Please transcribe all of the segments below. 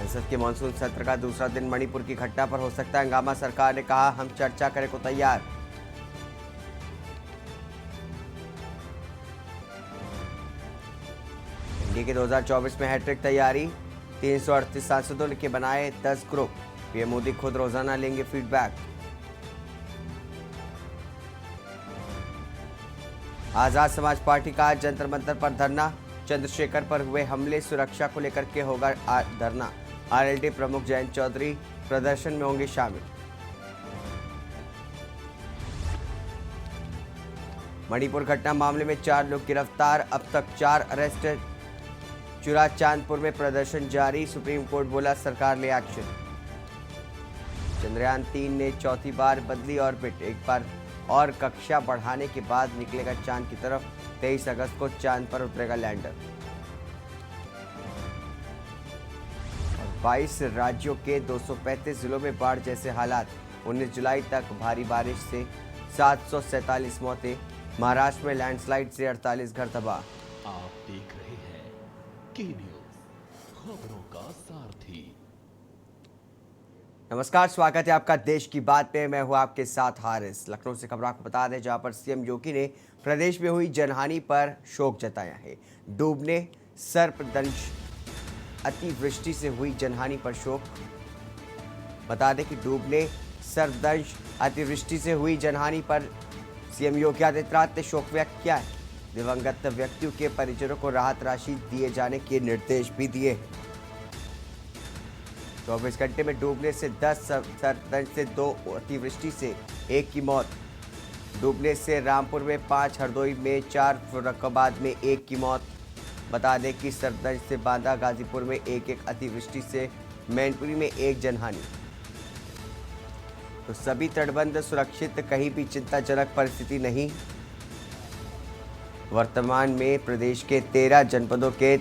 संसद के मानसून सत्र का दूसरा दिन मणिपुर की घटना पर हो सकता है हंगामा। सरकार ने कहा हम चर्चा करने को तैयार। एनडीए के 2024 में हैट्रिक तैयारी। 338 सांसदों के बनाए 10 ग्रुप। पीएम मोदी खुद रोजाना लेंगे फीडबैक। आजाद समाज पार्टी का आज जंतर मंतर पर धरना। चंद्रशेखर पर हुए हमले सुरक्षा को लेकर के होगा धरना। आरएलडी प्रमुख जयंत चौधरी प्रदर्शन में होंगे शामिल। मणिपुर घटना मामले में 4 लोग गिरफ्तार। अब तक 4 अरेस्ट। चुराचांदपुर में प्रदर्शन जारी। सुप्रीम कोर्ट बोला सरकार ले एक्शन। चंद्रयान 3 ने चौथी बार बदली ऑर्बिट। एक बार और कक्षा बढ़ाने के बाद निकलेगा चांद की तरफ। 23 अगस्त को चांद पर उतरेगा लैंडर। 22 राज्यों के 235 जिलों में बाढ़ जैसे हालात। 19 जुलाई तक भारी बारिश से 747 मौतें। महाराष्ट्र में लैंडस्लाइड से 48 घर तबाह। आप देख रहे हैं की न्यूज़, खबरों का सारथी। नमस्कार, स्वागत है आपका देश की बात में। मैं हूं आपके साथ हारिस। लखनऊ से खबर आपको बता दें, जहां पर सीएम योगी ने प्रदेश में हुई जनहानि पर शोक जताया है। डूबने, सर्पदंश, अतिवृष्टि से हुई जनहानि पर शोक। बता दें कि डूबने, सर्पदंश, अतिवृष्टि से हुई जनहानि पर सीएम योगी आदित्यनाथ ने शोक व्यक्त किया है। दिवंगत व्यक्तियों के परिजनों को राहत राशि दिए जाने के निर्देश भी दिए हैं। 24 घंटे में डूबने से 10, सर्पदंश से 2, अतिवृष्टि से 1 की मौत। डूबने से रामपुर में 5, हरदोई में 4, फर्रुखाबाद में 1 की मौत। बता दें कि सर्पदंश से बांदा, गाजीपुर में 1, अतिवृष्टि से मैनपुरी में 1 जनहानि। तो सभी तटबंध सुरक्षित, कहीं भी चिंताजनक परिस्थिति नहीं। वर्तमान में प्रदेश के 13 जनपदों के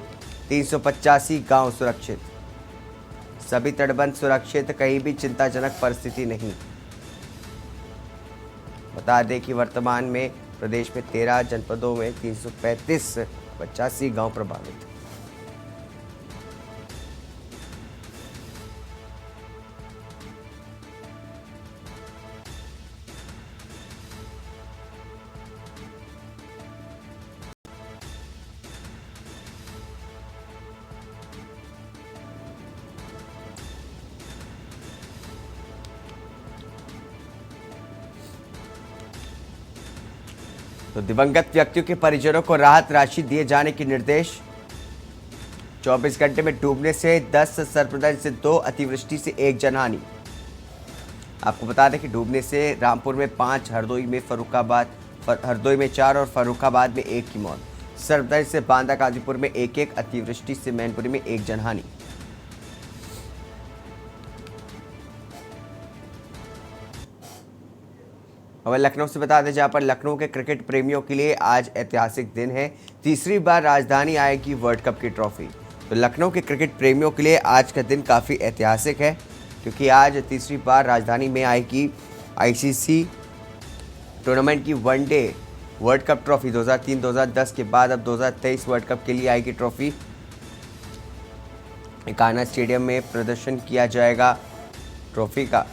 385 गांव सुरक्षित। सभी तटबंध सुरक्षित, कहीं भी चिंताजनक परिस्थिति नहीं। बता दें कि वर्तमान में प्रदेश में 13 जनपदों में 385 गांव प्रभावित। तो दिवंगत व्यक्तियों के परिजनों को राहत राशि दिए जाने के निर्देश। 24 घंटे में डूबने से 10, सर्पदंश से 2, अतिवृष्टि से 1 जनहानि। आपको बता दें कि डूबने से रामपुर में 5, हरदोई में 4 और फर्रुखाबाद में 1 की मौत। सर्पदंश से बांदा, गाजीपुर में 1, अतिवृष्टि से मैनपुरी में 1 जनहानि। अब लखनऊ से बता दें, जहां पर लखनऊ के क्रिकेट प्रेमियों के लिए आज ऐतिहासिक दिन है। तीसरी बार राजधानी आएगी वर्ल्ड कप की ट्रॉफी। तो लखनऊ के क्रिकेट प्रेमियों के लिए आज का दिन काफ़ी ऐतिहासिक है, क्योंकि आज तीसरी बार राजधानी में आएगी आईसीसी टूर्नामेंट की वनडे वर्ल्ड कप ट्रॉफी। 2003-2010 के बाद अब 2023 वर्ल्ड कप के लिए आएगी ट्रॉफी। कान्हा स्टेडियम में प्रदर्शन किया जाएगा ट्रॉफी का।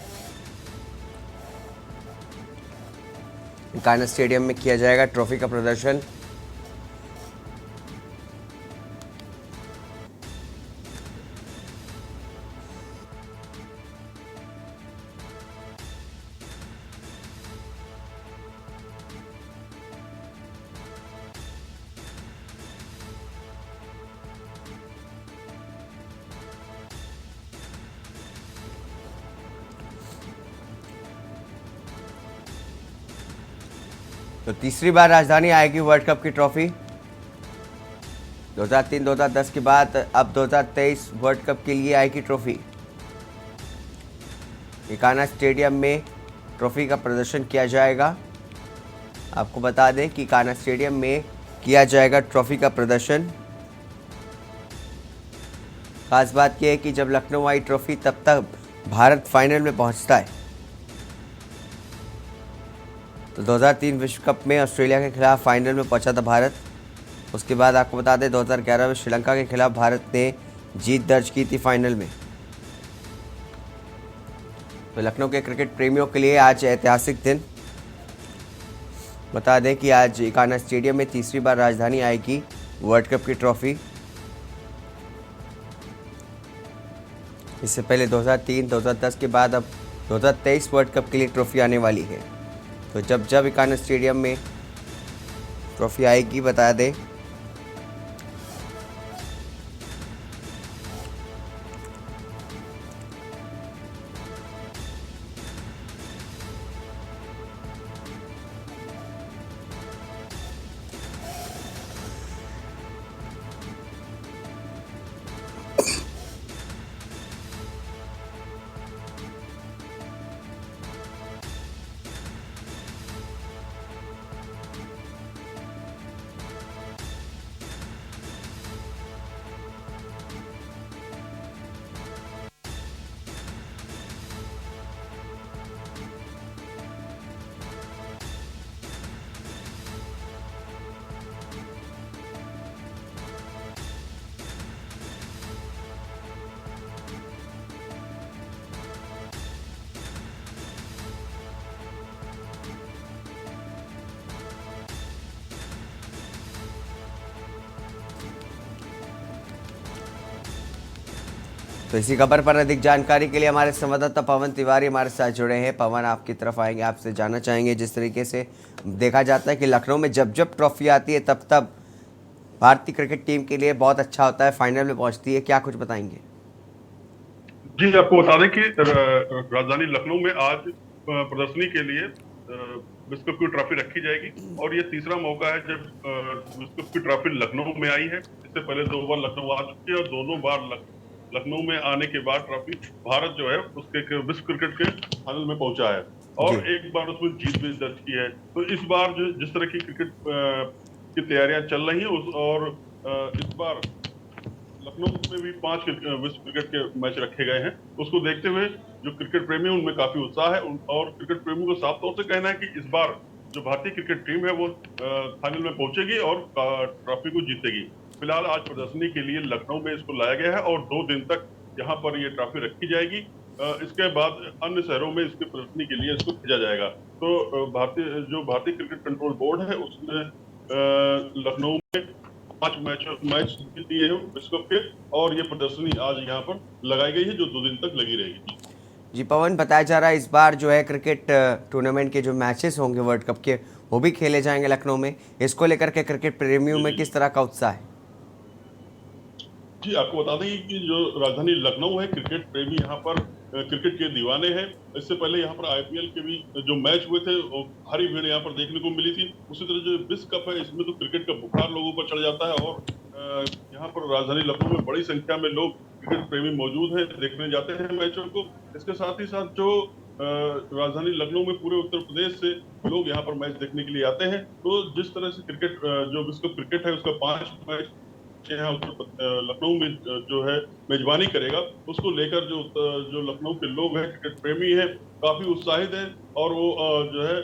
कान्हा स्टेडियम में किया जाएगा ट्रॉफी का प्रदर्शन। तो तीसरी बार राजधानी आएगी वर्ल्ड कप की ट्रॉफी। 2003-2010 के बाद अब 2023 वर्ल्ड कप के लिए आएगी ट्रॉफी। कान्हा स्टेडियम में ट्रॉफी का प्रदर्शन किया जाएगा। आपको बता दें कि कान्हा स्टेडियम में किया जाएगा ट्रॉफी का प्रदर्शन। खास बात यह है कि जब लखनऊ आई ट्रॉफी तब तक भारत फाइनल में पहुंचता है। तो 2003 विश्व कप में ऑस्ट्रेलिया के खिलाफ फाइनल में पहुंचा था भारत। उसके बाद आपको बता दें 2011 में श्रीलंका के खिलाफ भारत ने जीत दर्ज की थी फाइनल में। तो लखनऊ के क्रिकेट प्रेमियों के लिए आज ऐतिहासिक दिन। बता दें कि आज इकाना स्टेडियम में तीसरी बार राजधानी आएगी वर्ल्ड कप की ट्रॉफी। इससे पहले 2003, 2010 के बाद अब 2023 वर्ल्ड कप के लिए ट्रॉफी आने वाली है। तो जब इकाना स्टेडियम में ट्रॉफी आएगी, बता दें तो इसी खबर पर अधिक जानकारी के लिए हमारे संवाददाता पवन तिवारी हमारे साथ जुड़े हैं। पवन, आपकी तरफ आएंगे, आपसे जानना चाहेंगे, जिस तरीके से देखा जाता है कि लखनऊ में जब ट्रॉफी आती है तब भारतीय क्रिकेट टीम के लिए बहुत अच्छा होता है, फाइनल में पहुंचती है, क्या कुछ बताएंगे? जी, आपको बता दें कि राजधानी लखनऊ में आज प्रदर्शनी के लिए विश्व कप की ट्रॉफी रखी जाएगी और ये तीसरा मौका है जब विश्व कप की ट्रॉफी लखनऊ में आई है। इससे पहले 2 बार लखनऊ आ चुकी है और दोनों बार लखनऊ में आने के बाद ट्रॉफी भारत जो है उसके विश्व क्रिकेट के फाइनल में पहुंचा है और एक बार उसमें जीत भी दर्ज की है। तो इस बार जो जिस तरह की क्रिकेट की तैयारियां चल रही हैं और इस बार लखनऊ में भी 5 विश्व क्रिकेट के मैच रखे गए हैं। उसको देखते हुए जो क्रिकेट प्रेमी उनमें काफी उत्साह है और क्रिकेट प्रेमियों को साफ तौर से कहना है कि इस बार जो भारतीय क्रिकेट टीम है वो फाइनल में पहुंचेगी और ट्रॉफी को जीतेगी। फिलहाल आज प्रदर्शनी के लिए लखनऊ में इसको लाया गया है और 2 दिन तक यहाँ पर ये ट्रॉफी रखी जाएगी। इसके बाद अन्य शहरों में इसकी प्रदर्शनी के लिए इसको भेजा जाएगा। तो भारतीय क्रिकेट कंट्रोल बोर्ड है उसने लखनऊ में 5 मैच दिए हैं विश्व कप के और ये प्रदर्शनी आज यहाँ पर लगाई गई है जो 2 दिन तक लगी रहेगी। जी पवन, बताया जा रहा है इस बार जो है क्रिकेट टूर्नामेंट के जो मैचेस होंगे वर्ल्ड कप के वो भी खेले जाएंगे लखनऊ में। इसको लेकर के क्रिकेट प्रेमियों में किस तरह का उत्साह है? जी, आपको बता दें कि जो राजधानी लखनऊ है, क्रिकेट प्रेमी यहाँ पर क्रिकेट के दीवाने हैं। इससे पहले यहाँ पर आईपीएल के भी जो मैच हुए थे भारी भीड़ यहाँ पर देखने को मिली थी। उसी तरह जो विश्व कप है इसमें तो क्रिकेट का बुखार लोगों पर चढ़ जाता है और यहाँ पर राजधानी लखनऊ में बड़ी संख्या में लोग क्रिकेट प्रेमी मौजूद हैं, देखने जाते हैं मैचों को। इसके साथ ही साथ जो राजधानी लखनऊ में पूरे उत्तर प्रदेश से लोग यहाँ पर मैच देखने के लिए आते हैं। तो जिस तरह से क्रिकेट जो विश्व कप क्रिकेट है उसका 5 मैच यहाँ लखनऊ में जो है मेजबानी करेगा, उसको लेकर जो लखनऊ के लोग हैं, क्रिकेट प्रेमी हैं, काफी उत्साहित हैं और वो जो है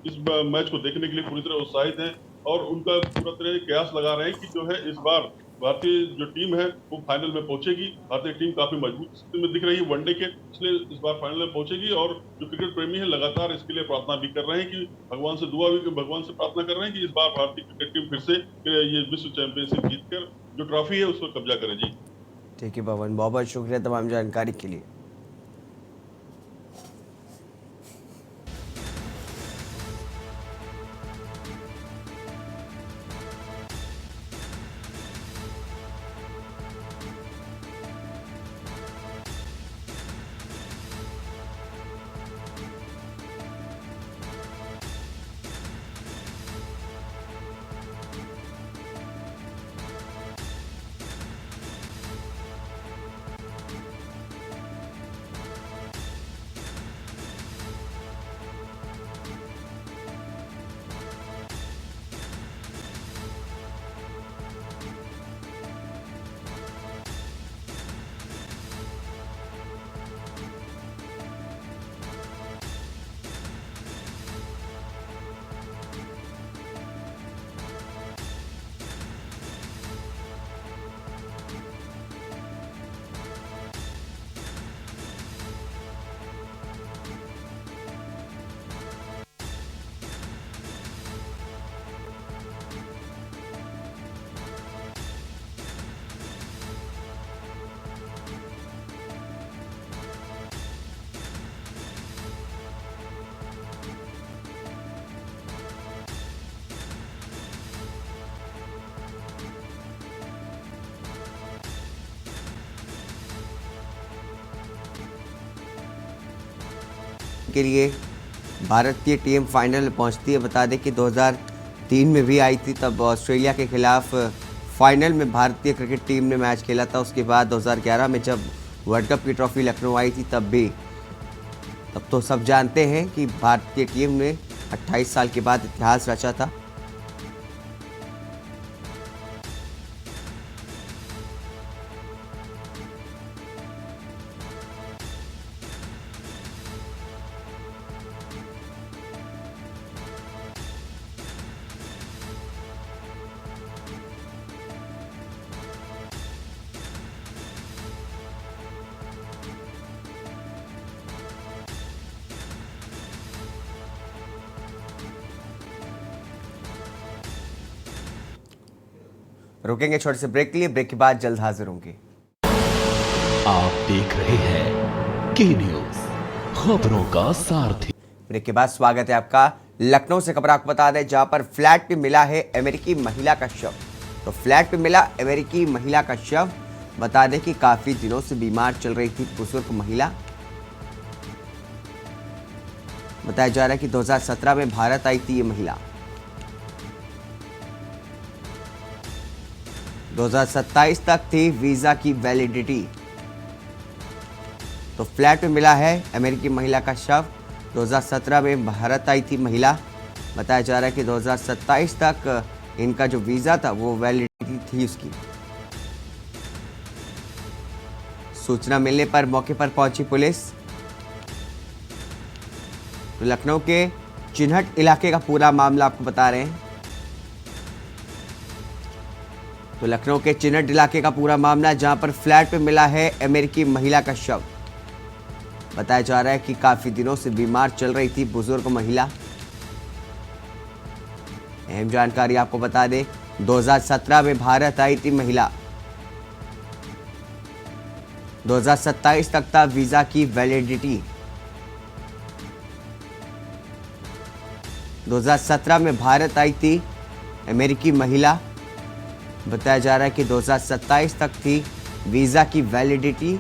इस मैच को देखने के लिए पूरी तरह उत्साहित हैं और उनका पूरा तरह कयास लगा रहे हैं कि जो है इस बार भारतीय जो टीम है वो फाइनल में पहुंचेगी। भारतीय टीम काफी मजबूत स्थिति में दिख रही है वनडे के, इसलिए इस बार फाइनल में पहुंचेगी और जो क्रिकेट प्रेमी है लगातार इसके लिए प्रार्थना भी कर रहे हैं कि भगवान से प्रार्थना कर रहे हैं कि इस बार भारतीय क्रिकेट टीम फिर से ये विश्व चैंपियनशिप जीतकर जो ट्रॉफी है उस पर कब्जा करे। जी ठीक है पवन, बहुत बहुत शुक्रिया तमाम जानकारी के लिए। के लिए भारतीय टीम फाइनल में पहुंचती है। बता दें कि 2003 में भी आई थी, तब ऑस्ट्रेलिया के खिलाफ फाइनल में भारतीय क्रिकेट टीम ने मैच खेला था। उसके बाद 2011 में जब वर्ल्ड कप की ट्रॉफी लखनऊ आई थी तब तो सब जानते हैं कि भारतीय टीम ने 28 साल के बाद इतिहास रचा था। रुकेंगे छोटे से ब्रेक के लिए, ब्रेक के बाद जल्द हाजिर होंगे। आप देख रहे हैं के न्यूज, खबरों का सारथी। ब्रेक के बाद स्वागत है आपका। लखनऊ से खबर आपको बता दें, जहां पर फ्लैट पे मिला है अमेरिकी महिला का शव। तो फ्लैट पे मिला अमेरिकी महिला का शव। बता दें कि काफी दिनों से बीमार चल रही थी बुजुर्ग महिला। बताया जा रहा है कि 2017 में भारत आई थी ये महिला। 2027 तक थी वीजा की वैलिडिटी। तो फ्लैट में मिला है अमेरिकी महिला का शव। 2017 में भारत आई थी महिला। बताया जा रहा है कि 2027 तक इनका जो वीजा था वो वैलिडिटी थी उसकी। सूचना मिलने पर मौके पर पहुंची पुलिस। तो लखनऊ के चिन्हट इलाके का पूरा मामला आपको बता रहे हैं। तो लखनऊ के चिन्हट इलाके का पूरा मामला, जहां पर फ्लैट पे मिला है अमेरिकी महिला का शव। बताया जा रहा है कि काफी दिनों से बीमार चल रही थी बुजुर्ग महिला। अहम जानकारी आपको बता दें, 2017 में भारत आई थी महिला। 2027 तक था वीजा की वैलिडिटी। 2017 में भारत आई थी अमेरिकी महिला। बताया जा रहा है कि 2027 तक थी वीजा की वैलिडिटी।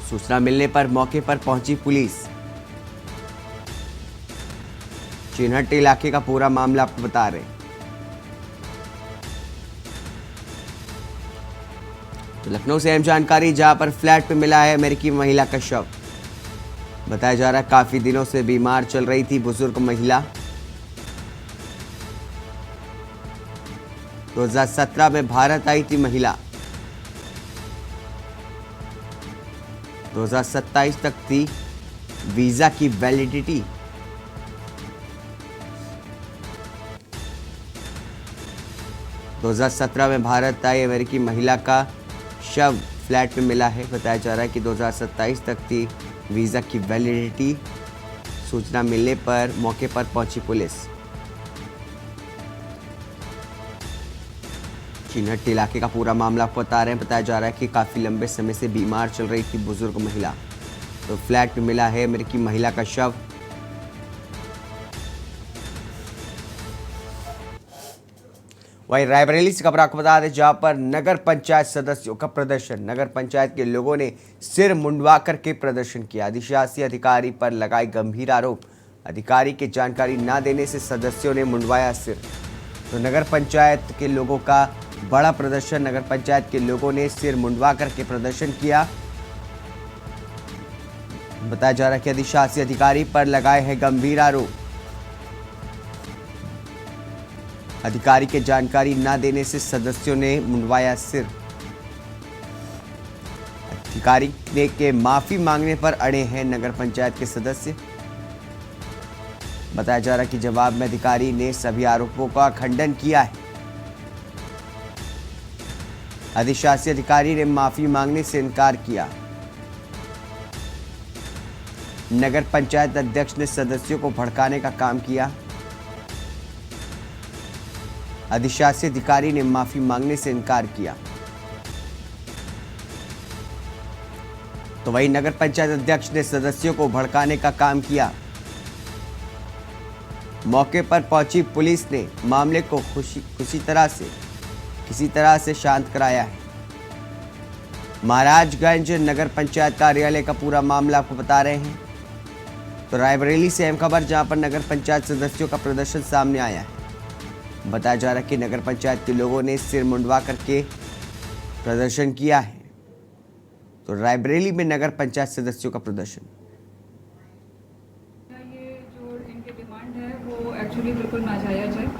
सूचना मिलने पर मौके पर पहुंची पुलिस। चिन्हट इलाके का पूरा मामला आपको बता रहे हैं। तो लखनऊ से अहम जानकारी, जहां पर फ्लैट पे मिला है अमेरिकी महिला का शव। बताया जा रहा है काफी दिनों से बीमार चल रही थी बुजुर्ग महिला। 2017 में भारत आई थी महिला। 2027 तक थी वीजा की वैलिडिटी। तो 2017 में भारत आई अमेरिकी महिला का शव फ्लैट में मिला है। बताया जा रहा है कि 2027 तक थी वीजा की वैलिडिटी। सूचना मिलने पर मौके पर पहुंची पुलिस। चिन्हट इलाके का पूरा मामला आपको बता रहे हैं। बताया जा रहा है कि काफी लंबे समय से बीमार चल रही थी बुजुर्ग महिला। तो फ्लैट में मिला है अमेरिकी महिला का शव। वहीं रायबरेली से खबर आपको बता दें, जहां पर नगर पंचायत सदस्यों का प्रदर्शन। नगर पंचायत के लोगों ने सिर मुंडवा करके प्रदर्शन किया। अधिशासी अधिकारी पर लगाए गंभीर आरोप। अधिकारी की जानकारी न देने से सदस्यों ने मुंडवाया सिर। तो नगर पंचायत के लोगों का बड़ा प्रदर्शन। नगर पंचायत के लोगों ने सिर मुंडवा करके प्रदर्शन किया। बताया जा रहा है कि अधिशासी अधिकारी पर लगाए हैं गंभीर आरोप। अधिकारी के जानकारी न देने से सदस्यों ने मुंडवाया सिर। अधिकारी ने के माफी मांगने पर अड़े हैं नगर पंचायत के सदस्य। बताया जा रहा है कि जवाब में अधिकारी ने सभी आरोपों का खंडन किया है। अधिशासी अधिकारी ने माफी मांगने से इनकार किया। नगर पंचायत अध्यक्ष ने सदस्यों को भड़काने का काम किया। अधिशासी अधिकारी ने माफी मांगने से इनकार किया। तो वहीं नगर पंचायत अध्यक्ष ने सदस्यों को भड़काने का काम किया। मौके पर पहुंची पुलिस ने मामले को किसी तरह से शांत कराया है। महाराजगंज नगर पंचायत कार्यालय का पूरा मामला आपको बता रहे हैं। तो रायबरेली से अहम खबर, जहां पर नगर पंचायत सदस्यों का प्रदर्शन सामने आया है। बताया जा रहा है कि नगर पंचायत के लोगों ने सिर मुंडवा करके प्रदर्शन किया है। तो रायबरेली में नगर पंचायत सदस्यों का प्रदर्शन। ये जो इनके डिमांड है वो एक्चुअली बिल्कुल नाजायज़ है।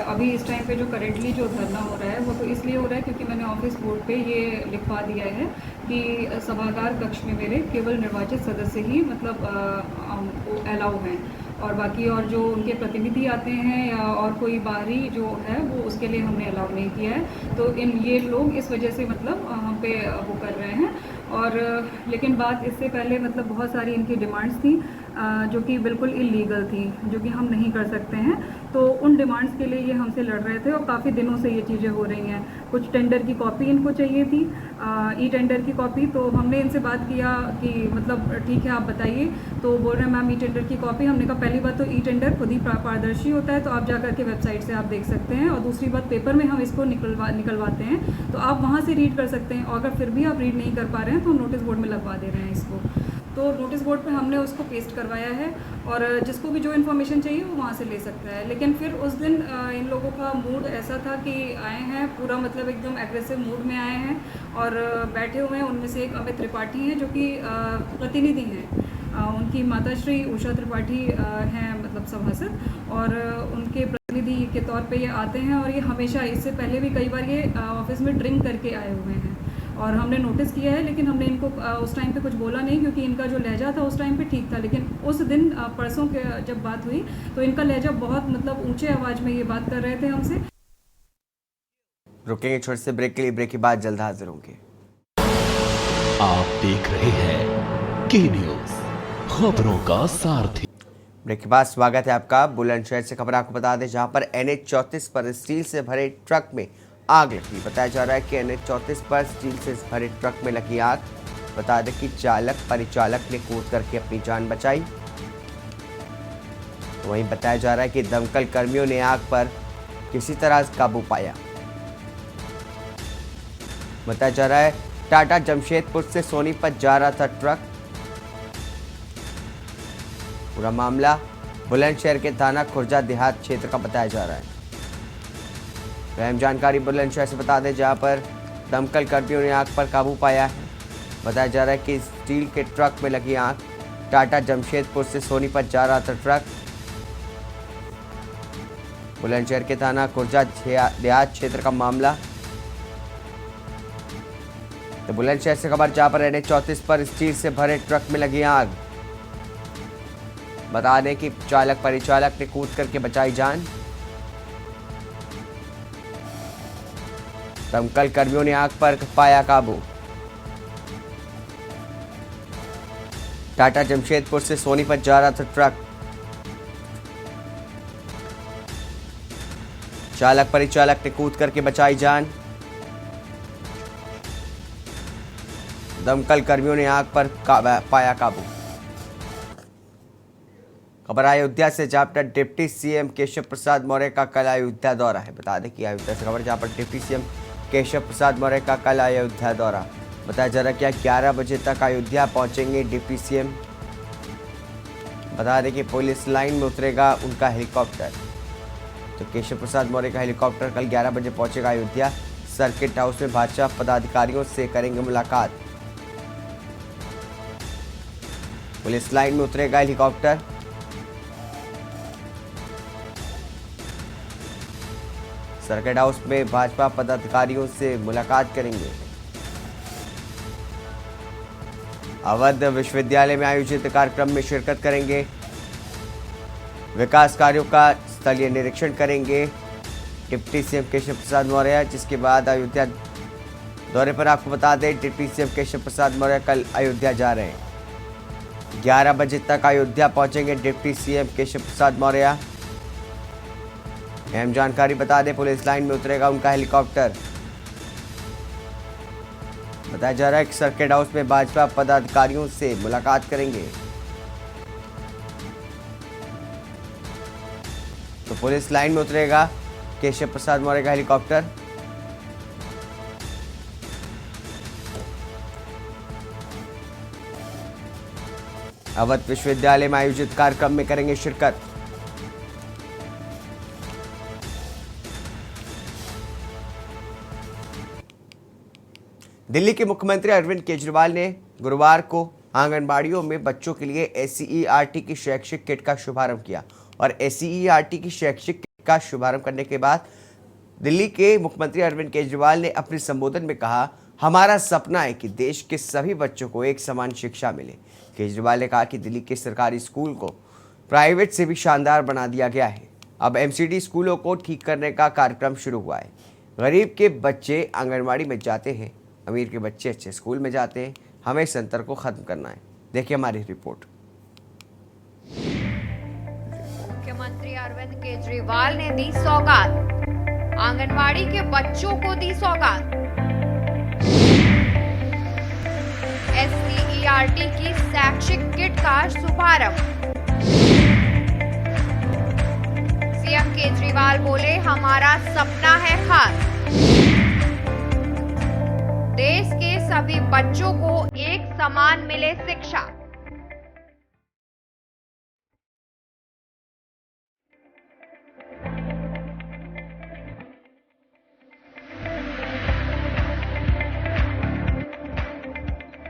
अभी इस टाइम पे जो करेंटली जो धरना हो रहा है वो तो इसलिए हो रहा है क्योंकि मैंने ऑफिस बोर्ड पे ये लिखवा दिया है कि सभागार कक्ष में मेरे केवल निर्वाचित सदस्य ही मतलब अलाउ हैं, और बाकी और जो उनके प्रतिनिधि आते हैं या और कोई बाहरी जो है वो उसके लिए हमने अलाउ नहीं किया है। तो ये लोग इस वजह से मतलब हम पे वो कर रहे हैं। और लेकिन बात इससे पहले मतलब बहुत सारी इनकी डिमांड्स थी जो कि बिल्कुल इलीगल थी, जो कि हम नहीं कर सकते हैं। तो उन डिमांड्स के लिए ये हमसे लड़ रहे थे और काफ़ी दिनों से ये चीज़ें हो रही हैं। कुछ टेंडर की कॉपी इनको चाहिए थी, ई टेंडर की कॉपी। तो हमने इनसे बात किया कि मतलब ठीक है आप बताइए। तो बोल रहे हैं मैम ई टेंडर की कॉपी। हमने कहा पहली बात तो ई टेंडर खुद ही पारदर्शी होता है, तो आप जाकर के वेबसाइट से आप देख सकते हैं, और दूसरी बात पेपर में हम इसको निकलवाते हैं तो आप वहाँ से रीड कर सकते हैं। और अगर फिर भी आप रीड नहीं कर पा रहे हैं तो नोटिस बोर्ड में लगवा दे रहे हैं इसको। तो नोटिस बोर्ड पे हमने उसको पेस्ट करवाया है, और जिसको भी जो इन्फॉर्मेशन चाहिए वो वहाँ से ले सकता है। लेकिन फिर उस दिन इन लोगों का मूड ऐसा था कि आए हैं पूरा मतलब एकदम एग्रेसिव मूड में आए हैं और बैठे हुए हैं। उनमें से एक अमित त्रिपाठी हैं जो कि प्रतिनिधि हैं। उनकी माताश्री उषा त्रिपाठी हैं मतलब सभासद, और उनके प्रतिनिधि के तौर पे ये आते हैं। और ये हमेशा इससे पहले भी कई बार ये ऑफिस में ड्रिंक करके आए हुए हैं, और हमने नोटिस किया है। लेकिन हमने इनको उस टाइम पे कुछ बोला नहीं क्योंकि इनका जो लहजा था उस टाइम पे ठीक था। लेकिन उस दिन परसों के जब बात हुई तो इनका लहजा बहुत मतलब ऊंचे आवाज़ में ये बात कर रहे थे हमसे। रुकेंगे छोटे से ब्रेक के लिए, ब्रेक के बाद जल्द हाजिर होंगे। आप देख रहे हैं के न्यूज, खबरों का सारथी। ब्रेक के बाद स्वागत है आपका। बुलंदशहर से खबर आपको बता दें, जहां पर NH-34 पर स्टील से भरे ट्रक में आग लगी। बताया जा रहा है कि NH-34 पर स्टील से भरे ट्रक में लगी आग। बता दें कि परिचालक ने कूद करके अपनी जान बचाई। वहीं बताया जा रहा है कि दमकल कर्मियों ने आग पर किसी तरह काबू पाया। बताया जा रहा है टाटा जमशेदपुर से सोनीपत जा रहा था ट्रक। पूरा मामला बुलंदशहर के थाना खुर्जा देहात क्षेत्र का बताया जा रहा है। अहम जानकारी बुलंदशहर से बता दें, जहां पर दमकल कर्मियों ने आग पर काबू पाया है। बताया जा रहा है कि स्टील के ट्रक में लगी आग। टाटा जमशेदपुर से सोनीपत जा रहा था ट्रक। बुलंदशहर के थाना खुर्जा देहात क्षेत्र का मामला। तो बुलंदशहर से खबर, जहां पर NH-34 पर स्टील से भरे ट्रक में लगी आग। बता दें कि चालक परिचालक ने कूद करके बचाई जान। दमकल कर्मियों ने आग पर पाया काबू। टाटा जमशेदपुर से सोनीपत जा रहा था ट्रक। चालक परिचालक ने कूद करके बचाई जान। दमकल कर्मियों ने आग पर पाया काबू। खबर अयोध्या से, जहां पर डिप्टी CM केशव प्रसाद मौर्य का कल अयोध्या दौरा है। बता दें कि अयोध्या से खबर, जहां पर डिप्टी CM केशव प्रसाद मौर्य का कल अयोध्या दौरा। बताया जा रहा है कि 11 बजे तक अयोध्या पहुंचेंगे डिप्टी CM। बता दें कि पुलिस लाइन में उतरेगा उनका हेलीकॉप्टर। तो केशव प्रसाद मौर्य का हेलीकॉप्टर कल 11 बजे पहुंचेगा अयोध्या। सर्किट हाउस में भाजपा पदाधिकारियों से करेंगे मुलाकात। पुलिस लाइन में उतरेगा हेलीकॉप्टर। सर्किट हाउस में भाजपा पदाधिकारियों से मुलाकात करेंगे। अवध विश्वविद्यालय में आयोजित कार्यक्रम में शिरकत करेंगे। विकास कार्यों का स्थलीय निरीक्षण करेंगे डिप्टी CM केशव प्रसाद मौर्य। जिसके बाद अयोध्या दौरे पर आपको बता दें, डिप्टी CM केशव प्रसाद मौर्य कल अयोध्या जा रहे हैं। 11 बजे तक अयोध्या पहुंचेंगे डिप्टी CM केशव प्रसाद मौर्य। अहम जानकारी बता दें, पुलिस लाइन में उतरेगा उनका हेलीकॉप्टर। बताया जा रहा है कि सर्किट हाउस में भाजपा पदाधिकारियों से मुलाकात करेंगे। तो पुलिस लाइन में उतरेगा केशव प्रसाद मौर्य का हेलीकॉप्टर। अवध विश्वविद्यालय में आयोजित कार्यक्रम में करेंगे शिरकत। दिल्ली के मुख्यमंत्री अरविंद केजरीवाल ने गुरुवार को आंगनबाड़ियों में बच्चों के लिए SCERT की शैक्षिक किट का शुभारंभ किया और SCERT की शैक्षिक किट का शुभारंभ करने के बाद दिल्ली के मुख्यमंत्री अरविंद केजरीवाल ने अपने संबोधन में कहा, हमारा सपना है कि देश के सभी बच्चों को एक समान शिक्षा मिले। केजरीवाल ने कहा कि दिल्ली के सरकारी स्कूल को प्राइवेट से भी शानदार बना दिया गया है। अब MCD स्कूलों को ठीक करने का कार्यक्रम शुरू हुआ है। गरीब के बच्चे आंगनबाड़ी में जाते हैं, अमीर के बच्चे अच्छे स्कूल में जाते हैं। हमें इस अंतर को खत्म करना है। देखिए हमारी रिपोर्ट। मुख्यमंत्री अरविंद केजरीवाल ने दी सौगात, आंगनवाड़ी के बच्चों को दी सौगात। SCERT की शैक्षिक किट का शुभारंभ। सीएम केजरीवाल बोले, हमारा सपना है खास, देश के सभी बच्चों को एक समान मिले शिक्षा।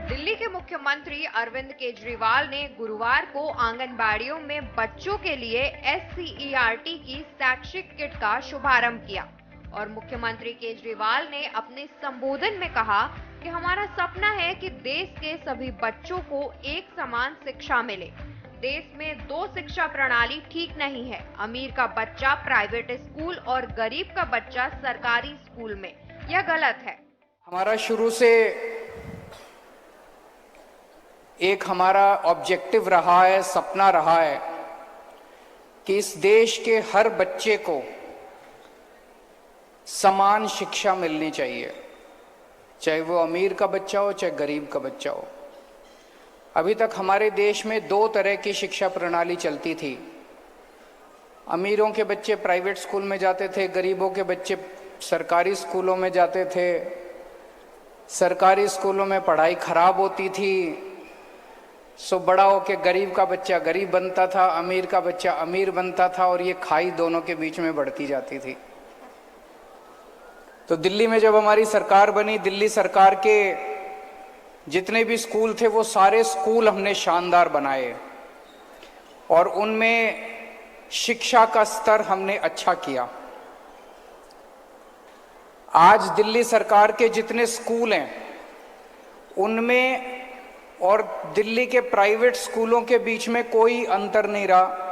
दिल्ली के मुख्यमंत्री अरविंद केजरीवाल ने गुरुवार को आंगनबाड़ियों में बच्चों के लिए SCERT की शैक्षिक किट का शुभारंभ किया और मुख्यमंत्री केजरीवाल ने अपने संबोधन में कहा कि हमारा सपना है कि देश के सभी बच्चों को एक समान शिक्षा मिले। देश में दो शिक्षा प्रणाली ठीक नहीं है, अमीर का बच्चा प्राइवेट स्कूल और गरीब का बच्चा सरकारी स्कूल में, यह गलत है। हमारा शुरू से एक हमारा ऑब्जेक्टिव रहा है, सपना रहा है कि इस देश के हर बच्चे को समान शिक्षा मिलनी चाहिए, चाहे वो अमीर का बच्चा हो चाहे गरीब का बच्चा हो। अभी तक हमारे देश में दो तरह की शिक्षा प्रणाली चलती थी। अमीरों के बच्चे प्राइवेट स्कूल में जाते थे, गरीबों के बच्चे सरकारी स्कूलों में जाते थे। सरकारी स्कूलों में पढ़ाई खराब होती थी, सो बड़ा होके गरीब का बच्चा गरीब बनता था, अमीर का बच्चा अमीर बनता था और ये खाई दोनों के बीच में बढ़ती जाती थी। तो दिल्ली में जब हमारी सरकार बनी, दिल्ली सरकार के जितने भी स्कूल थे वो सारे स्कूल हमने शानदार बनाए और उनमें शिक्षा का स्तर हमने अच्छा किया। आज दिल्ली सरकार के जितने स्कूल हैं उनमें और दिल्ली के प्राइवेट स्कूलों के बीच में कोई अंतर नहीं रहा।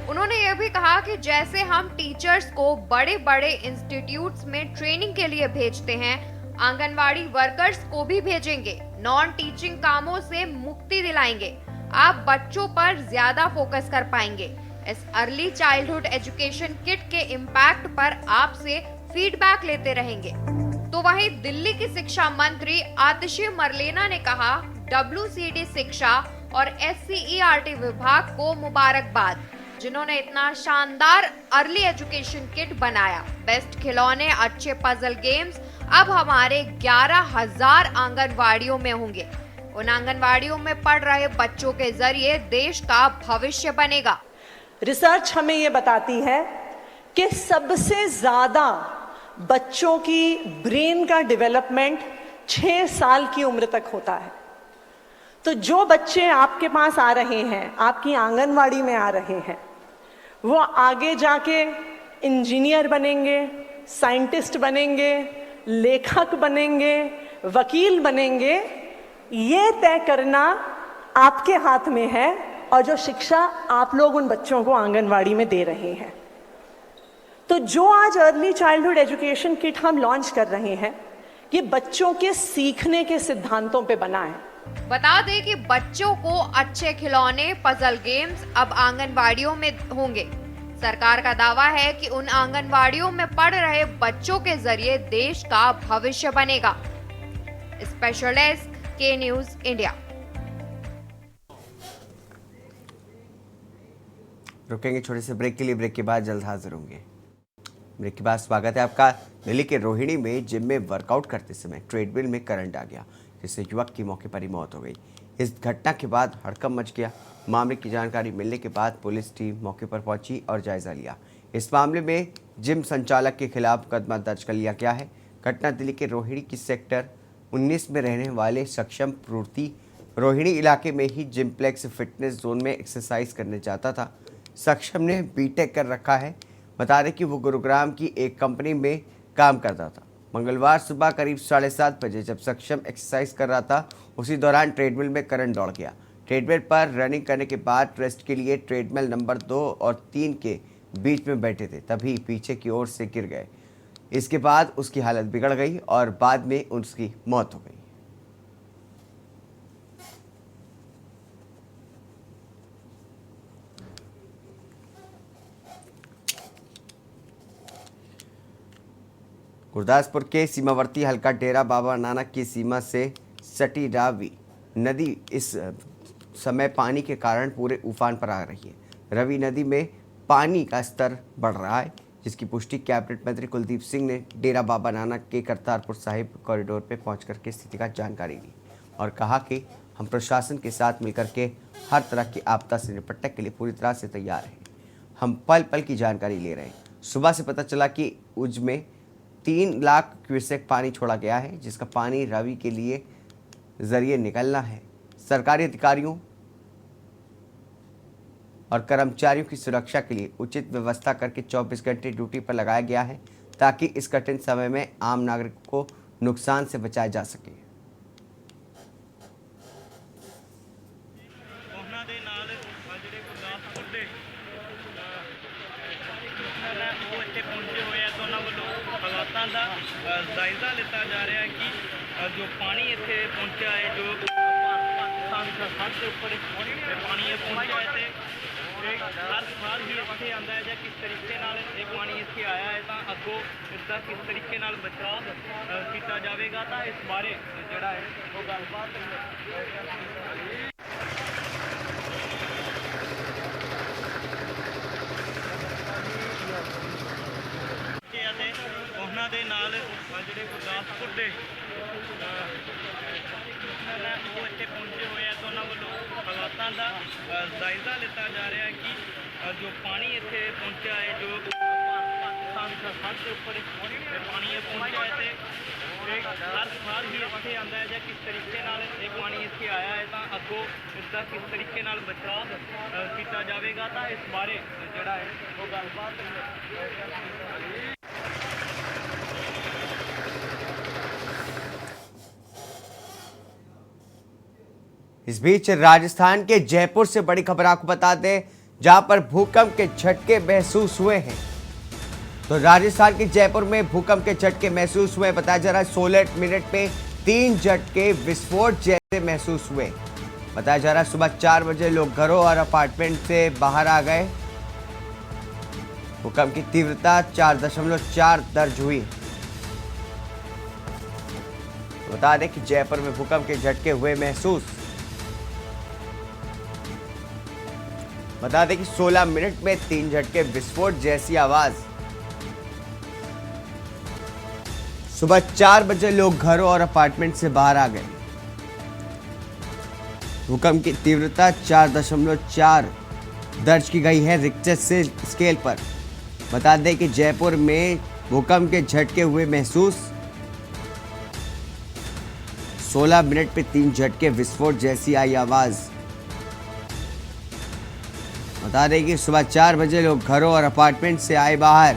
उन्होंने यह भी कहा कि जैसे हम टीचर्स को बड़े बड़े इंस्टीट्यूट्स में ट्रेनिंग के लिए भेजते हैं, आंगनवाड़ी वर्कर्स को भी भेजेंगे, नॉन टीचिंग कामों से मुक्ति दिलाएंगे। आप बच्चों पर ज्यादा फोकस कर पाएंगे। इस अर्ली चाइल्डहुड एजुकेशन किट के इम्पैक्ट पर आपसे फीडबैक लेते रहेंगे। तो वहीं दिल्ली की शिक्षा मंत्री आतिशी मरलेना ने कहा, WCD शिक्षा और SCERT विभाग को मुबारकबाद, जिन्होंने इतना शानदार अर्ली एजुकेशन किट बनाया। बेस्ट खिलौने, अच्छे पजल गेम्स अब हमारे 11,000 आंगनवाड़ियों में होंगे। उन आंगनवाड़ियों में पढ़ रहे बच्चों के जरिए देश का भविष्य बनेगा। रिसर्च हमें ये बताती है कि सबसे ज्यादा बच्चों की ब्रेन का डेवलपमेंट 6 साल की उम्र तक होता है। तो जो बच्चे आपके पास आ रहे हैं, आपकी आंगनवाड़ी में आ रहे हैं, वो आगे जाके इंजीनियर बनेंगे, साइंटिस्ट बनेंगे, लेखक बनेंगे, वकील बनेंगे, ये तय करना आपके हाथ में है और जो शिक्षा आप लोग उन बच्चों को आंगनवाड़ी में दे रहे हैं। तो जो आज अर्ली चाइल्डहुड एजुकेशन किट हम लॉन्च कर रहे हैं, ये बच्चों के सीखने के सिद्धांतों पे बना है। बता दें कि बच्चों को अच्छे खिलौने, पजल गेम्स अब आंगनवाड़ियों में होंगे। सरकार का दावा है कि उन आंगनवाड़ियों में पढ़ रहे बच्चों के जरिए देश का भविष्य बनेगा। स्पेशल डेस्क, के न्यूज इंडिया। रुकेंगे छोटे से ब्रेक के लिए, ब्रेक के बाद जल्द हाजिर होंगे। ब्रेक के बाद स्वागत है आपका। दिल्ली के रोहिणी में जिम में वर्कआउट करते समय ट्रेडमिल में करंट आ गया, जिससे युवक की मौके पर ही मौत हो गई। इस घटना के बाद हड़कंप मच गया। मामले की जानकारी मिलने के बाद पुलिस टीम मौके पर पहुंची और जायजा लिया। इस मामले में जिम संचालक के खिलाफ मुकदमा दर्ज कर लिया गया है। घटना दिल्ली के रोहिणी की सेक्टर 19 में रहने वाले सक्षम पूर्ति रोहिणी इलाके में ही जिमप्लेक्स फिटनेस जोन में एक्सरसाइज करने जाता था। सक्षम ने बीटेक कर रखा है। बता दें कि वो गुरुग्राम की एक कंपनी में काम करता था। मंगलवार सुबह करीब 7:30 बजे जब सक्षम एक्सरसाइज कर रहा था, उसी दौरान ट्रेडमिल में करंट दौड़ गया। ट्रेडमिल पर रनिंग करने के बाद रेस्ट के लिए ट्रेडमिल नंबर 2 और 3 के बीच में बैठे थे, तभी पीछे की ओर से गिर गए। इसके बाद उसकी हालत बिगड़ गई और बाद में उसकी मौत हो गई। गुरदासपुर के सीमावर्ती हलका डेरा बाबा नानक की सीमा से सटी रावी नदी इस समय पानी के कारण पूरे उफान पर आ रही है। रवि नदी में पानी का स्तर बढ़ रहा है, जिसकी पुष्टि कैबिनेट मंत्री कुलदीप सिंह ने डेरा बाबा नानक के करतारपुर साहिब कॉरिडोर पर पहुंचकर के स्थिति का जानकारी ली और कहा कि हम प्रशासन के साथ मिलकर के हर तरह की आपदा से निपटने के लिए पूरी तरह से तैयार हैं। हम पल पल की जानकारी ले रहे हैं। सुबह से पता चला कि उज में 3 लाख क्यूसेक पानी छोड़ा गया है, जिसका पानी रवि के लिए जरिए निकलना है। सरकारी अधिकारियों और कर्मचारियों की सुरक्षा के लिए उचित व्यवस्था करके 24 घंटे ड्यूटी पर लगाया गया है, ताकि इस कठिन समय में आम नागरिकों को नुकसान से बचाया जा सके। ਦਾ ਜਾਇਜ਼ਾ ਲਿੱਤਾ ਜਾ ਰਿਹਾ ਹੈ ਕਿ ਜੋ ਪਾਣੀ ਇੱਥੇ ਪਹੁੰਚਿਆ ਹੈ, ਜੋ ਪਾਕਿਸਤਾਨ ਦੀ ਸਰਹੱਦ ਦੇ ਉੱਪਰ ਪਾਣੀ ਇਹ ਪਹੁੰਚਿਆ ਹੈ ਤੇ ਹਰ ਸਾਲ ਹੀ ਇੱਥੇ ਆਉਂਦਾ ਹੈ ਜਾਂ ਕਿਸ ਤਰੀਕੇ ਨਾਲ ਇਹ ਪਾਣੀ ਇੱਥੇ ਆਇਆ ਹੈ, ਤਾਂ ਅੱਗੋਂ ਇਸ ਦਾ ਕਿਸ ਤਰੀਕੇ ਨਾਲ ਬਚਾਅ ਕੀਤਾ ਜਾਵੇਗਾ, ਤਾਂ ਇਸ ਬਾਰੇ ਜਿਹੜਾ ਹੈ ਉਹ ਗੱਲਬਾਤ ਉਹਨਾਂ ਦੇ ਨਾਲ ਜਿਹੜੇ ਗੁਰਦਾਸਪੁਰ ਦੇ ਉਹ ਇੱਥੇ ਪਹੁੰਚੇ ਹੋਏ ਆ, ਤਾਂ ਉਹਨਾਂ ਵੱਲੋਂ ਹਾਲਾਤਾਂ ਦਾ ਜਾਇਜ਼ਾ ਲਿੱਤਾ ਜਾ ਰਿਹਾ ਹੈ ਕਿ ਜੋ ਪਾਣੀ ਇੱਥੇ ਪਹੁੰਚਿਆ ਹੈ, ਜੋ ਪਾਕਿਸਤਾਨ ਦੀ ਸਰਹੱਦ ਦੇ ਉੱਪਰ ਪਾਣੀ ਇਹ ਪਹੁੰਚਿਆ ਹੈ ਤੇ ਹਰ ਸਾਲ ਹੀ ਇੱਥੇ ਆਉਂਦਾ ਹੈ ਜਾਂ ਕਿਸ ਤਰੀਕੇ ਨਾਲ ਇਹ ਪਾਣੀ ਇੱਥੇ ਆਇਆ ਹੈ, ਤਾਂ ਅੱਗੋਂ ਇਸ ਦਾ ਕਿਸ ਤਰੀਕੇ ਨਾਲ ਬਚਾਅ ਕੀਤਾ ਜਾਵੇਗਾ, ਤਾਂ ਇਸ ਬਾਰੇ ਜਿਹੜਾ ਹੈ ਉਹ ਗੱਲਬਾਤ इस बीच राजस्थान के जयपुर से बड़ी खबर आपको बता दें, जहां पर भूकंप के झटके महसूस हुए हैं। तो राजस्थान के जयपुर में भूकंप के झटके महसूस हुए। बताया जा रहा है 16 मिनट में 3 झटके विस्फोट जैसे महसूस हुए। बताया जा रहा है सुबह 4 बजे लोग घरों और अपार्टमेंट से बाहर आ गए। भूकंप की तीव्रता 4.4 दर्ज हुई। बता दें कि जयपुर में भूकंप के झटके हुए महसूस। बता दें कि 16 मिनट में 3 झटके विस्फोट जैसी आवाज। सुबह 4 बजे लोग घरों और अपार्टमेंट से बाहर आ गए। भूकंप की तीव्रता 4.4 दर्ज की गई है रिक्टर स्केल पर। बता दें कि जयपुर में भूकंप के झटके हुए महसूस। 16 मिनट में 3 झटके विस्फोट जैसी आई आवाज। बता दें कि सुबह 4 बजे लोग घरों और अपार्टमेंट से आए बाहर।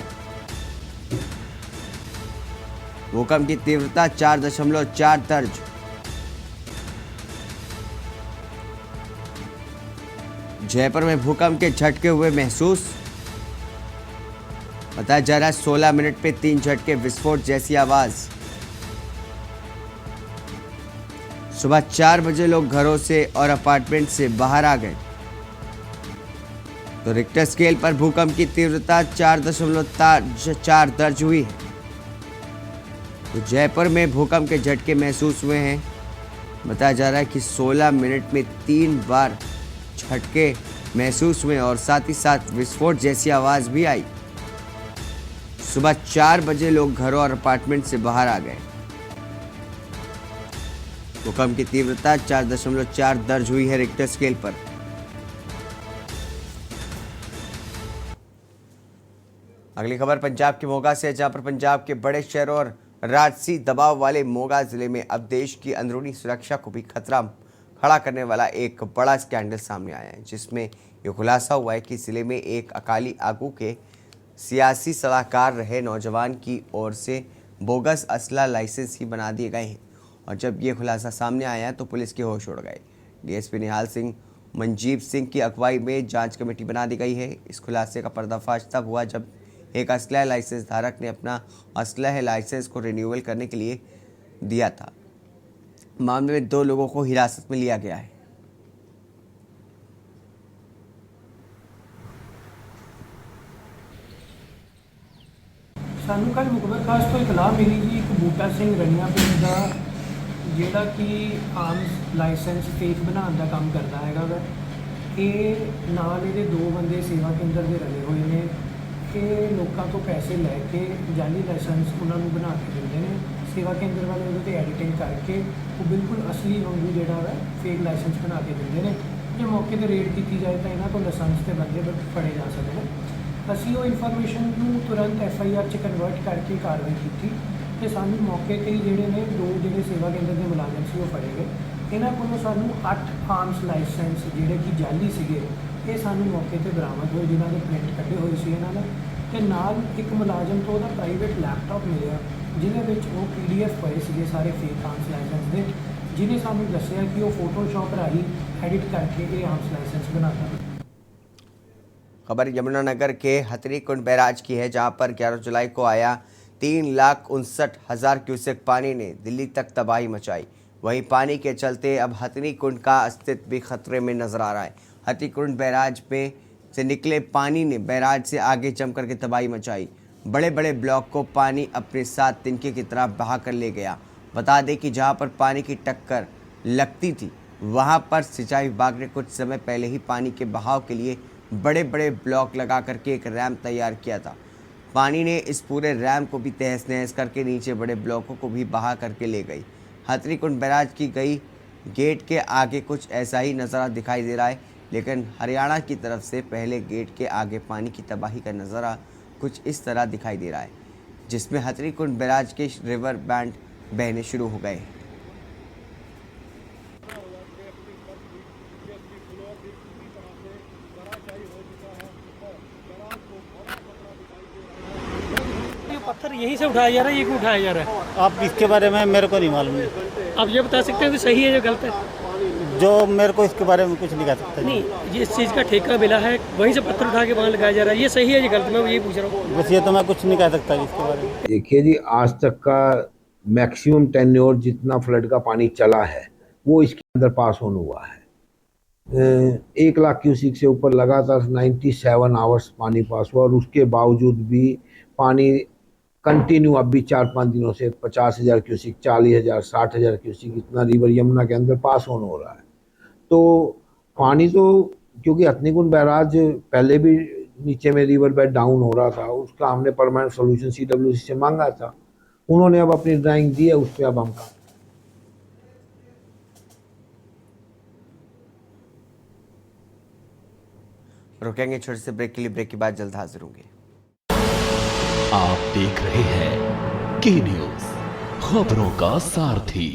भूकंप की तीव्रता 4.4 दर्ज। जयपुर में भूकंप के झटके हुए महसूस। बताया जा रहा है 16 मिनट पे 3 झटके विस्फोट जैसी आवाज। सुबह 4 बजे लोग घरों से और अपार्टमेंट से बाहर आ गए। तो रिक्टर स्केल पर भूकंप की तीव्रता 4.4 दर्ज हुई है। तो जयपुर में भूकंप के झटके महसूस हुए हैं। बताया जा रहा है कि 16 मिनट में 3 बार झटके महसूस हुए और साथ ही साथ विस्फोट जैसी आवाज भी आई। सुबह 4 बजे लोग घरों और अपार्टमेंट से बाहर आ गए। भूकंप की तीव्रता 4.4 दर्ज हुई है रिक्टर स्केल पर। अगली खबर पंजाब के मोगा से, जहां पर पंजाब के बड़े शहरों और राजसी दबाव वाले मोगा जिले में अब देश की अंदरूनी सुरक्षा को भी खतरा खड़ा करने वाला एक बड़ा स्कैंडल सामने आया है, जिसमें ये खुलासा हुआ है कि जिले में एक अकाली आगू के सियासी सलाहकार रहे नौजवान की ओर से बोगस असला लाइसेंस ही बना दिए गए हैं। और जब ये खुलासा सामने आया तो पुलिस के होश उड़ गए। डीएसपी निहाल सिंह मंजीव सिंह की अगुवाई में जांच कमेटी बना दी गई है। इस खुलासे का पर्दाफाश तब हुआ जब एक असलह लाइसेंस धारक ने अपना असलह लाइसेंस को रिन्यूअल करने के लिए दिया था। मामले में 2 लोगों को हिरासत में लिया गया है। ਸਾਨੂੰ ਕੱਲ ਮੁਖਬਰ ਖਾਸ ਤੋਂ ਇਤਲਾਹ ਮਿਲੀ ਜੀ ਇੱਕ ਬੂਟਾ ਸਿੰਘ ਰਣੀਆਂ ਪਿੰਡ ਦਾ ਜਿਹੜਾ ਕਿ ਆਰਮਸ ਲਾਇਸੈਂਸ ਫੇਕ ਬਣਾਉਣ ਦਾ ਕੰਮ ਕਰਦਾ ਹੈਗਾ ਵਾ। ਇਹ ਨਾਲ ਇਹਦੇ 2 ਬੰਦੇ ਸੇਵਾ ਕੇਂਦਰ ਦੇ ਰਲੇ ਹੋਏ ਨੇ। ਇਹ ਲੋਕਾਂ ਤੋਂ ਪੈਸੇ ਲੈ ਕੇ ਜਾਲੀ ਲਾਇਸੈਂਸ ਉਹਨਾਂ ਨੂੰ ਬਣਾ ਕੇ ਦਿੰਦੇ ਨੇ। ਸੇਵਾ ਕੇਂਦਰ ਵਾਲੇ ਉਹਦੇ 'ਤੇ ਐਡੀਟਿੰਗ ਕਰਕੇ ਉਹ ਬਿਲਕੁਲ ਅਸਲੀ ਵਾਂਗੂ ਜਿਹੜਾ ਵਾ ਫੇਕ ਲਾਇਸੈਂਸ ਬਣਾ ਕੇ ਦਿੰਦੇ ਨੇ। ਜੇ ਮੌਕੇ 'ਤੇ ਰੇਡ ਕੀਤੀ ਜਾਏ ਤਾਂ ਇਹਨਾਂ ਤੋਂ ਲਾਇਸੈਂਸ 'ਤੇ ਬੰਦੇ ਫੜੇ ਜਾ ਸਕਦੇ ਨੇ। ਅਸੀਂ ਉਹ ਇਨਫੋਰਮੇਸ਼ਨ ਨੂੰ ਤੁਰੰਤ FIR 'ਚ ਕਨਵਰਟ ਕਰਕੇ ਕਾਰਵਾਈ ਕੀਤੀ ਤੇ ਸਾਨੂੰ ਮੌਕੇ 'ਤੇ ਹੀ ਜਿਹੜੇ ਨੇ 2 ਜਿਹੜੇ ਸੇਵਾ ਕੇਂਦਰ ਦੇ ਮੁਲਾਜ਼ਮ ਸੀ ਉਹ ਫੜੇ ਗਏ। ਇਹਨਾਂ ਕੋਲੋਂ ਸਾਨੂੰ 8 ਆਰਮਸ ਲਾਇਸੈਂਸ ਜਿਹੜੇ ਕਿ ਜਾਲੀ ਸੀਗੇ ਇਹ ਸਾਨੂੰ ਮੌਕੇ 'ਤੇ ਬਰਾਮਦ ਹੋਏ, ਜਿਨ੍ਹਾਂ ਦੇ ਪ੍ਰਿੰਟ ਕੱਢੇ ਹੋਏ ਸੀ ਇਹਨਾਂ ਨੇ। ਤੇ ਨਾਲ ਇੱਕ ਮੁਲਾਜ਼ਮ ਤੋਂ ਉਹਦਾ ਪ੍ਰਾਈਵੇਟ ਲੈਪਟਾਪ ਮਿਲਿਆ ਜਿਹਦੇ ਵਿੱਚ ਉਹ PDF ਪਏ ਸੀਗੇ ਸਾਰੇ ਫੇਕ ਆਰਮਸ ਲਾਇਸੈਂਸ ਦੇ, ਜਿਹਨੇ ਸਾਨੂੰ ਦੱਸਿਆ ਕਿ ਉਹ ਫੋਟੋਸ਼ॉप ਰਾਹੀਂ एडिट करके ये आर्म्स लाइसेंस बनाता है। खबर यमुनानगर के हथनी कुंड बैराज की है, जहां पर 11 जुलाई को आया 3,59,000 क्यूसेक पानी ने दिल्ली तक तबाही मचाई। वहीं पानी के चलते अब हथनी कुंड का अस्तित्व भी खतरे में नजर आ रहा है। हथनी कुंड बैराज में से निकले पानी ने बैराज से आगे जम करके तबाही मचाई। बड़े बड़े ब्लॉक को पानी अपने साथ तिनके की तरह बहा कर ले गया। बता दें कि जहां पर पानी की टक्कर लगती थी वहां पर सिंचाई विभाग ने कुछ समय पहले ही पानी के बहाव के लिए बड़े बड़े ब्लॉक लगा करके एक रैम्प तैयार किया था। पानी ने इस पूरे रैम्प को भी तहस नहस करके नीचे बड़े ब्लॉकों को भी बहा करके ले गई। हथनी कुंड बैराज की गई गेट के आगे कुछ ऐसा ही नज़ारा दिखाई दे रहा है, लेकिन हरियाणा की तरफ से पहले गेट के आगे पानी की तबाही का नज़ारा कुछ इस तरह दिखाई दे रहा है, जिसमें हथनी कुंड बैराज के रिवर बैंड बहने शुरू हो गए। पत्थर यहीं से उठाया जा रहा है, ये क्यों उठाया जा रहा है? आप इसके बारे में मेरे को नहीं मालूम है। आप ये बता सकते हैं कि सही है या गलत है? जो मेरे को इसके बारे में कुछ नहीं कह सकता। नहीं, ये इस चीज़ का ठेका मिला है, वहीं से पत्थर उठा के वहाँ लगाया जा रहा है, ये सही है या गलत? मैं यही पूछ रहा हूँ। बस ये तो मैं कुछ नहीं कह सकता इसके बारे में। देखिए जी, आज तक का मैक्सिमम टेन्योर जितना फ्लड का पानी चला है वो इसके अंदर पास ऑन हुआ है। 1 लाख क्यूसिक से ऊपर लगातार 97 आवर्स पानी पास हुआ, और उसके बावजूद भी पानी कंटिन्यू अब भी 4-5 दिनों से 50,000 क्यूसिक, 40,000, 60,000 क्यूसिक इतना रिवर यमुना के अंदर पास ऑन हो रहा है। तो पानी तो क्योंकि हथनी कुंड बैराज पहले भी नीचे में रिवर बेड डाउन हो रहा था, उसका हमने परमानेंट सोल्यूशन CWC से मांगा था। उन्होंने अब अपनी ड्राइंग दी है, उस पर अब हम काम रुकेंगे छोटे से ब्रेक के लिए। ब्रेक के बाद जल्द हाजिर होंगे। आप देख रहे हैं के न्यूज, खबरों का सारथी।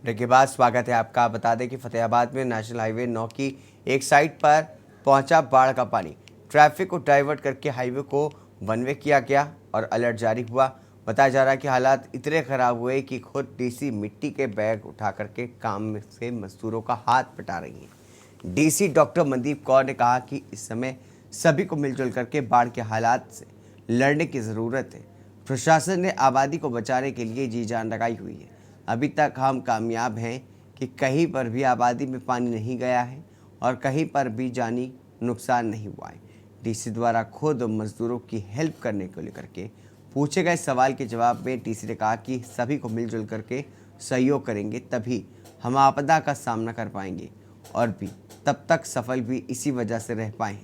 ब्रेक के बाद स्वागत है आपका। बता दें कि फतेहाबाद में नेशनल हाईवे 9 की एक साइड पर पहुंचा बाढ़ का पानी। ट्रैफिक को डाइवर्ट करके हाईवे को वन वे किया गया और अलर्ट जारी हुआ। बताया जा रहा है कि हालात इतने खराब हुए कि खुद डीसी मिट्टी के बैग उठा करके काम से मजदूरों का हाथ बटा रही हैं। डीसी डॉक्टर मनदीप कौर ने कहा कि इस समय सभी को मिलजुल करके बाढ़ के हालात से लड़ने की ज़रूरत है। प्रशासन ने आबादी को बचाने के लिए जी जान लगाई हुई है। अभी तक हम कामयाब हैं कि कहीं पर भी आबादी में पानी नहीं गया है और कहीं पर भी जानी नुकसान नहीं हुआ है। डीसी द्वारा खुद मजदूरों की हेल्प करने को लेकर के पूछे गए सवाल के जवाब में डीसी ने कहा कि सभी को मिलजुल करके सहयोग करेंगे तभी हम आपदा का सामना कर पाएंगे, और भी तब तक सफल भी इसी वजह से रह पाए।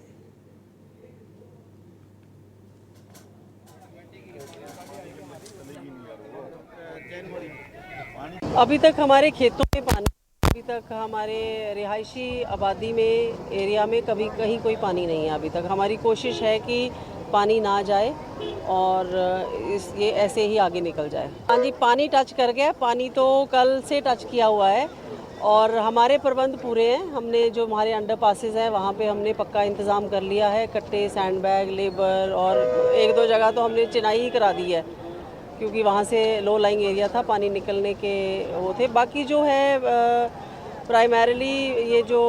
अभी तक हमारे खेतों में पानी, अभी तक हमारे रिहायशी आबादी में एरिया में कभी कहीं कोई पानी नहीं है। अभी तक हमारी कोशिश है कि पानी ना जाए और ये ऐसे ही आगे निकल जाए। हाँ जी, पानी टच कर गया। पानी तो कल से टच किया हुआ है और हमारे प्रबंध पूरे हैं। हमने जो हमारे अंडर पासेस हैं वहाँ पे हमने पक्का इंतज़ाम कर लिया है। कट्टे, सैंडबैग, लेबर और एक दो जगह तो हमने चिनाई ही करा दी है क्योंकि वहाँ से लो लाइंग एरिया था, पानी निकलने के वो थे। बाकी जो है प्राइमरीली ये जो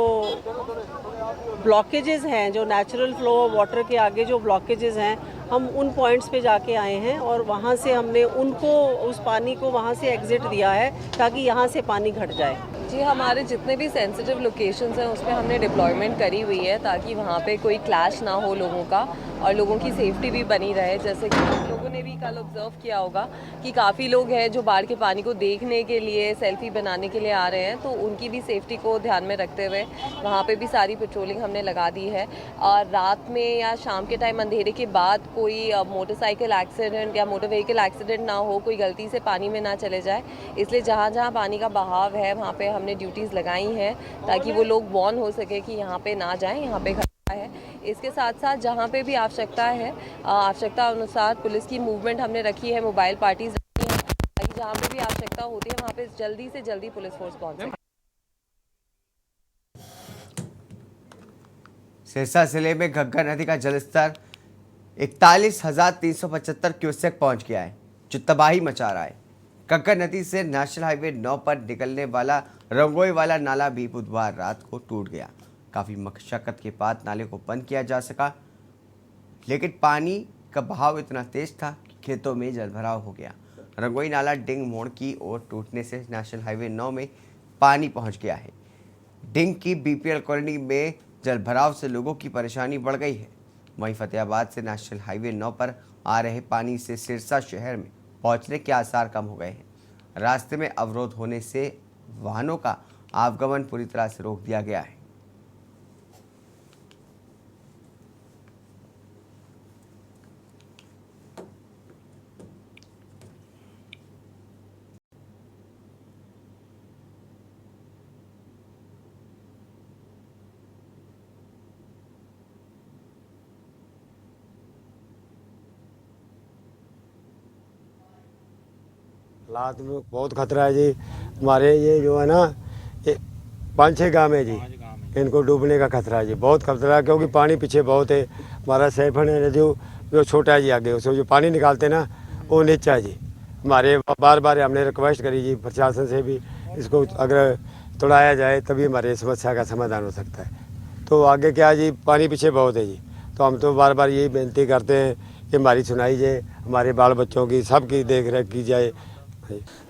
ब्लॉकेजेस हैं, जो नेचुरल फ्लो वाटर के आगे जो ब्लॉकेजेस हैं, हम उन पॉइंट्स पे जाके आए हैं और वहाँ से हमने उनको उस पानी को वहाँ से एग्जिट दिया है ताकि यहाँ से पानी घट जाए। जी, हमारे जितने भी सेंसिटिव लोकेशंस हैं उस पर हमने डिप्लॉयमेंट करी हुई है ताकि वहाँ पे कोई क्लैश ना हो लोगों का और लोगों की सेफ्टी भी बनी रहे। जैसे कि आप लोगों ने भी कल ऑब्जर्व किया होगा कि काफ़ी लोग हैं जो बाढ़ के पानी को देखने के लिए, सेल्फी बनाने के लिए आ रहे हैं, तो उनकी भी सेफ्टी को ध्यान में रखते हुए वहाँ पे भी सारी पेट्रोलिंग हमने लगा दी है। और रात में या शाम के टाइम अंधेरे के बाद कोई मोटरसाइकिल एक्सीडेंट या मोटर व्हीकल एक्सीडेंट ना हो, कोई गलती से पानी में ना चले जाए, इसलिए जहाँ जहाँ पानी का बहाव है वहाँ पे हमने ड्यूटीज़ लगाई हैं ताकि वो लोग वार्न हो सके कि यहाँ पे ना जाएं, यहाँ पे खतरा है। इसके साथ साथ जहाँ पे भी आवश्यकता है, आवश्यकता अनुसार पुलिस की मूवमेंट हमने रखी है, मोबाइल पार्टीज रखी हैं ताकि जहाँ पे भी आवश्यकता होती है वहाँ पे जल्दी से जल्दी पुलिस फोर्स पहुँच सके। सिरसा जिले में घग्गर नदी का जलस्तर 41,375 क्यूसेक पहुंच गया है, जो तबाही मचा रहा है। घग्गर नदी से नेशनल हाईवे 9 पर निकलने वाला रंगोई वाला नाला भी बुधवार रात को टूट गया। काफ़ी मशक्कत के बाद नाले को बंद किया जा सका, लेकिन पानी का बहाव इतना तेज था कि खेतों में जलभराव हो गया। रंगोई नाला डिंग मोड़ की ओर टूटने से नेशनल हाईवे 9 में पानी पहुंच गया है। डिंग की बीपीएल कॉलोनी में जलभराव से लोगों की परेशानी बढ़ गई है। वहीं फतेहाबाद से नेशनल हाईवे 9 पर आ रहे पानी से सिरसा शहर में पहुंचने के आसार कम हो गए हैं। रास्ते में अवरोध होने से वाहनों का आवागमन पूरी तरह से रोक दिया गया है। हालात में बहुत खतरा है जी। हमारे ये जो है ना, ये 5-6 गाँव है जी, इनको डूबने का खतरा है जी, बहुत खतरा है क्योंकि पानी पीछे बहुत है। हमारा सैफन है जो छोटा है जी, आगे उसको जो पानी निकालते ना वो नीचा है जी। हमारे बार बार हमने रिक्वेस्ट करी जी प्रशासन से भी, इसको अगर तोड़ाया जाए तभी हमारे समस्या का समाधान हो सकता है। तो आगे क्या है जी, पानी पीछे बहुत है जी, तो हम तो बार बार यही बेनती करते हैं कि हमारी सुनाई जाए, हमारे बाल बच्चों की सबकी देख रेख की जाए।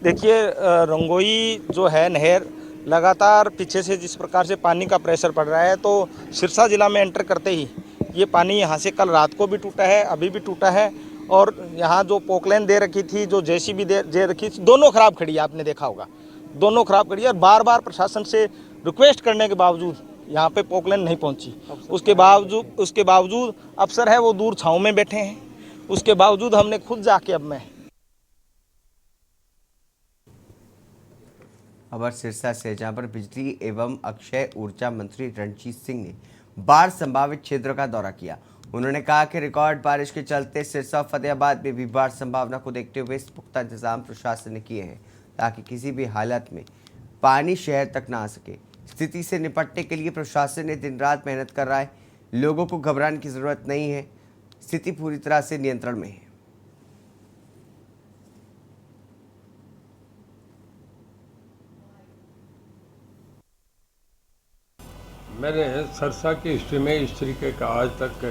देखिए, रंगोई जो है नहर लगातार पीछे से जिस प्रकार से पानी का प्रेशर पड़ रहा है, तो सिरसा जिला में एंटर करते ही ये पानी यहाँ से कल रात को भी टूटा है, अभी भी टूटा है। और यहाँ जो पोकलैन दे रखी थी, जो जेसीबी दे रखी थी, दोनों खराब खड़ी है, आपने देखा होगा, दोनों खराब खड़ी है। और बार बार प्रशासन से रिक्वेस्ट करने के बावजूद यहाँ पे पोकलैन नहीं पहुँची। उसके बावजूद अफसर है वो दूर छाँव में बैठे हैं, उसके बावजूद हमने खुद जाके खबर सिरसा से, जहां पर बिजली एवं अक्षय ऊर्जा मंत्री रणजीत सिंह ने बाढ़ संभावित क्षेत्रों का दौरा किया। उन्होंने कहा कि रिकॉर्ड बारिश के चलते सिरसा और फतेहाबाद में भी बाढ़ संभावना को देखते हुए पुख्ता इंतजाम प्रशासन ने किए हैं ताकि किसी भी हालत में पानी शहर तक ना आ सके। स्थिति से निपटने के लिए प्रशासन ने दिन रात मेहनत कर रहा है। लोगों को घबराने की जरूरत नहीं है, स्थिति पूरी तरह से नियंत्रण में है। मैंने सिरसा की हिस्ट्री में इस तरीके का आज तक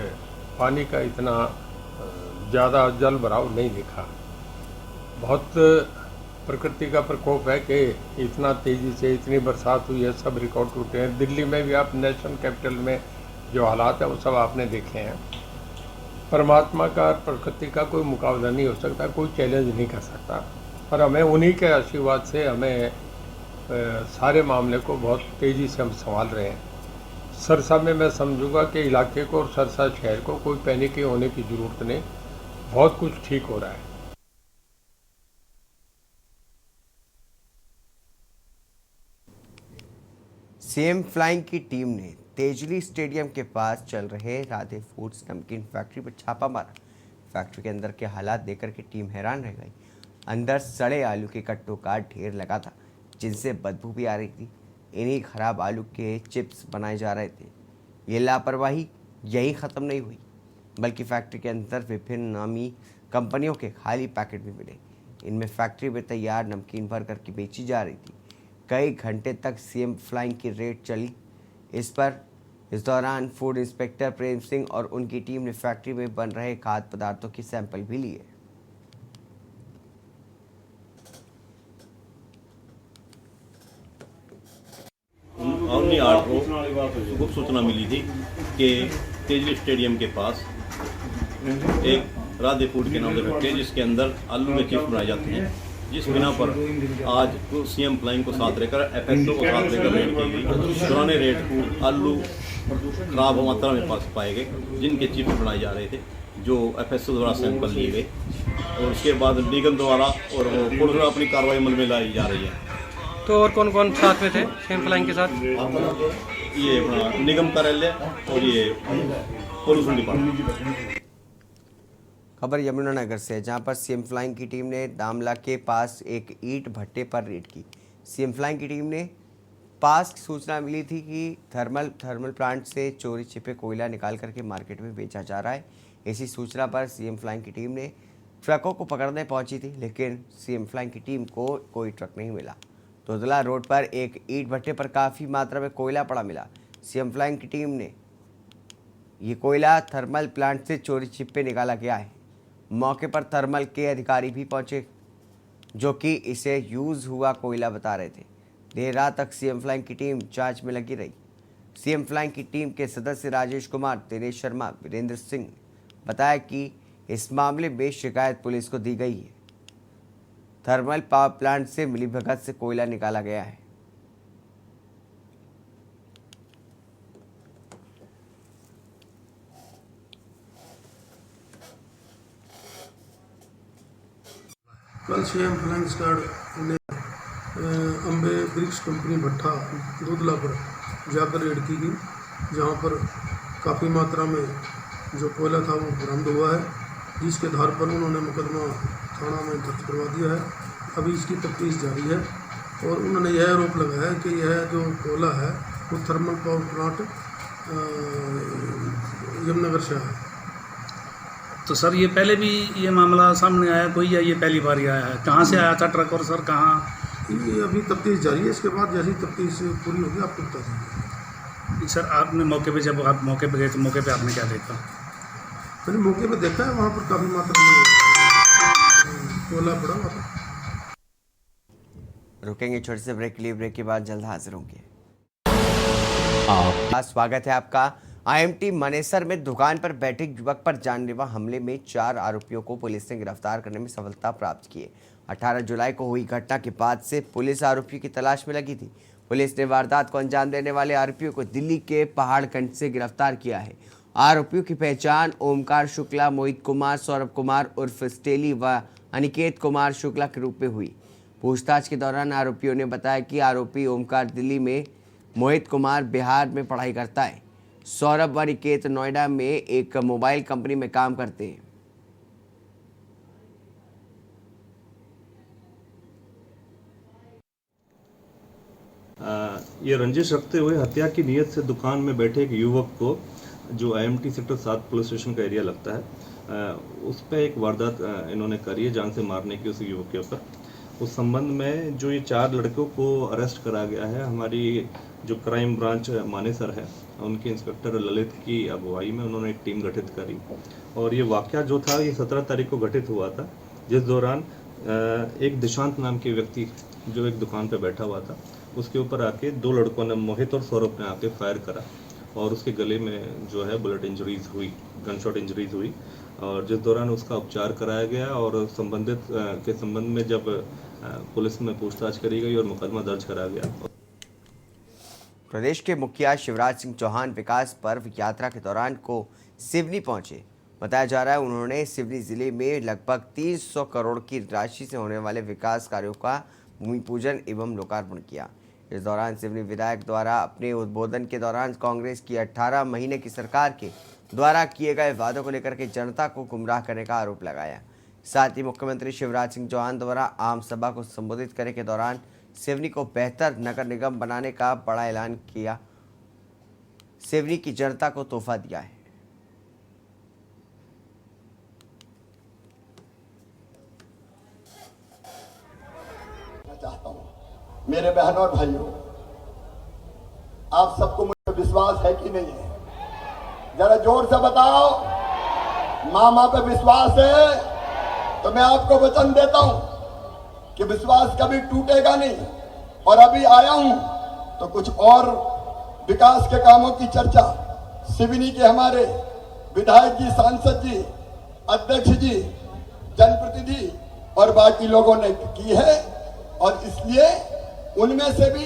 पानी का इतना ज़्यादा जल भराव नहीं देखा। बहुत प्रकृति का प्रकोप है कि इतना तेज़ी से इतनी बरसात हुई है, सब रिकॉर्ड टूटे हैं। दिल्ली में भी आप नेशनल कैपिटल में जो हालात है वो सब आपने देखे हैं। परमात्मा का, प्रकृति का कोई मुकाबला नहीं हो सकता, कोई चैलेंज नहीं कर सकता। पर हमें उन्हीं के आशीर्वाद से हमें सारे मामले को बहुत तेज़ी से हम संभाल रहे हैं। सिरसा में मैं समझूंगा कि इलाके को और सिरसा शहर को कोई पैनिक होने की ज़रूरत नहीं, बहुत कुछ ठीक हो रहा है। सीएम फ्लाइंग की टीम ने तेजली स्टेडियम के पास चल रहे राधे फूड्स नमकीन फैक्ट्री पर छापा मारा। फैक्ट्री के अंदर के हालात देखकर के टीम हैरान रह गई। अंदर सड़े आलू के कट्टों का ढेर लगा था, जिनसे बदबू भी आ रही थी। इन्हीं खराब आलू के चिप्स बनाए जा रहे थे। ये लापरवाही यही ख़त्म नहीं हुई, बल्कि फैक्ट्री के अंदर विभिन्न नामी कंपनियों के खाली पैकेट भी मिले। इनमें फैक्ट्री में तैयार नमकीन भर करके बेची जा रही थी। कई घंटे तक सीएम फ्लाइंग की रेड चली इस दौरान फूड इंस्पेक्टर प्रेम सिंह और उनकी टीम ने फैक्ट्री में बन रहे खाद्य पदार्थों की सैंपल भी लिए। हमने 8 को गुप्त सूचना मिली थी कि तेजली स्टेडियम के पास एक राधे फूड के नाम से फैक्ट्री है, जिसके अंदर आलू के चिप्स बनाए जाते हैं। जिस बिना पर आज सीएम फ्लाइंग को साथ लेकर एफएसओ को साथ लेकर रेड की गई। पुराने रेट आलू खराब मात्रा में पाए गए, जिनके चिप्स बनाए जा रहे थे, जो एफएसओ द्वारा सैंपल लिए गए और उसके बाद निगम द्वारा और पुलिस द्वारा अपनी कार्रवाई अमल में लाई जा रही है। तो और कौन कौन साथ में थे सीएम फ्लाइंग के साथ? ये अपना निगम कार्यालय और ये पोल्यूशन डिपार्टमेंट। खबर यमुनानगर से है, जहां पर सीएम फ्लाइंग की टीम ने दामला के पास एक ईंट भट्टे पर रेड की। सीएम फ्लाइंग की टीम ने पास सूचना मिली थी कि थर्मल प्लांट से चोरी छिपे कोयला निकाल करके मार्केट में बेचा जा रहा है। इसी सूचना पर सीएम फ्लाइंग की टीम ने ट्रकों को पकड़ने पहुंची थी, लेकिन सीएम फ्लाइंग की टीम को कोई ट्रक नहीं मिला। तोदला रोड पर एक ईंट भट्टे पर काफ़ी मात्रा में कोयला पड़ा मिला। सीएम फ्लाइंग की टीम ने ये कोयला थर्मल प्लांट से चोरी छिपे निकाला गया है। मौके पर थर्मल के अधिकारी भी पहुंचे, जो कि इसे यूज़ हुआ कोयला बता रहे थे। देर रात तक सीएम फ्लाइंग की टीम जांच में लगी रही। सीएम फ्लाइंग की टीम के सदस्य राजेश कुमार, दिनेश शर्मा, वीरेंद्र सिंह बताया कि इस मामले में शिकायत पुलिस को दी गई है। थर्मल पावर प्लांट से मिलीभगत से कोयला निकाला गया है। कल सीएम फ्लाइंग स्क्वाड ने अम्बे ब्रिक्स कंपनी भट्टा दूधला पर जाकर रेड की गई, जहां पर काफ़ी मात्रा में जो कोयला था वो बरामद हुआ है, जिसके आधार पर उन्होंने मुकदमा थाना में दर्ज करवा दिया है। अभी इसकी तफ्तीश जारी है और उन्होंने यह आरोप लगाया है कि यह जो कोयला है वो थर्मल पावर प्लांट यमुनानगर से है। तो सर ये पहले भी ये मामला सामने आया कोई, या ये पहली बार ही आया है? कहाँ से आया था ट्रक और सर कहाँ? ये अभी तफ्तीश जारी है, इसके बाद जैसी तफ्तीश पूरी होगी आपको बता देंगे। सर आपने मौके पे, जब आप मौके पे गए तो मौके पे आपने क्या देखा? मैंने मौके पे देखा है, वहाँ पर काफ़ी मात्रा में कोयला पड़ा हुआ था। रुकेंगे छोटे से ब्रेक के लिए। ब्रेक के बाद जल्द हाजिर होंगे। स्वागत है आपका। आईएमटी मनेसर में दुकान पर बैठे युवक पर जानलेवा हमले में 4 आरोपियों को पुलिस ने गिरफ्तार करने में सफलता प्राप्त की है। 18 जुलाई को हुई घटना के बाद से पुलिस आरोपियों की तलाश में लगी थी। पुलिस ने वारदात को अंजाम देने वाले आरोपियों को दिल्ली के पहाड़गंज से गिरफ्तार किया है। आरोपियों की पहचान ओमकार शुक्ला, मोहित कुमार, सौरभ कुमार उर्फ स्टेली व अनिकेत कुमार शुक्ला के रूप में हुई। पूछताछ के दौरान आरोपियों ने बताया कि आरोपी ओमकार दिल्ली में, मोहित कुमार बिहार में पढ़ाई करता है, सौरभ व अनिकेत नोएडा में एक मोबाइल कंपनी में काम करते हैं। ये रंजिश रखते हुए हत्या की नीयत से दुकान में बैठे एक युवक को, जो आईएमटी सेक्टर 7 पुलिस स्टेशन का एरिया लगता है, उस पर एक वारदात इन्होंने करी है जान से मारने की उस युवक के ऊपर। उस संबंध में जो ये 4 लड़कों को अरेस्ट करा गया है, हमारी जो क्राइम ब्रांच मानेसर है, उनके इंस्पेक्टर ललित की अगुवाई में उन्होंने एक टीम गठित करी। और ये वाकया जो था ये 17 तारीख को घटित हुआ था, जिस दौरान एक दिशांत नाम के व्यक्ति जो एक दुकान पर बैठा हुआ था, उसके ऊपर आके 2 लड़कों ने, मोहित और सौरभ ने आके फायर करा और उसके गले में जो है बुलेट इंजरीज हुई, गन शॉट इंजरीज हुई, और जिस दौरान उसका उपचार कराया गया और संबंधित के संबंध में जब पुलिस में पूछताछ करी गई और मुकदमा दर्ज करा गया। प्रदेश के मुखिया शिवराज सिंह चौहान विकास पर्व यात्रा के दौरान को सिवनी पहुंचे। बताया जा रहा है उन्होंने सिवनी जिले में लगभग 300 करोड़ की राशि से होने वाले विकास कार्यों का भूमि पूजन एवं लोकार्पण किया। इस दौरान सिवनी विधायक द्वारा अपने उद्बोधन के दौरान कांग्रेस की 18 महीने की सरकार के द्वारा किए गए वादों को लेकर के जनता को गुमराह करने का आरोप लगाया। साथ ही मुख्यमंत्री शिवराज सिंह चौहान द्वारा आम सभा को संबोधित करने के दौरान सिवनी को बेहतर नगर निगम बनाने का बड़ा ऐलान किया, सिवनी की जनता को तोहफा दिया है। चाहता हूं मेरे बहनों और भाइयों, आप सबको मुझ पर विश्वास है कि नहीं है? जरा जोर से बताओ। मामा पे विश्वास है तो मैं आपको वचन देता हूं कि विश्वास कभी टूटेगा नहीं। और अभी आया हूं तो कुछ और विकास के कामों की चर्चा सिवनी के हमारे विधायक जी, सांसद जी, अध्यक्ष जी, जनप्रतिनिधि और बाकी लोगों ने की है। और इसलिए उनमें से भी,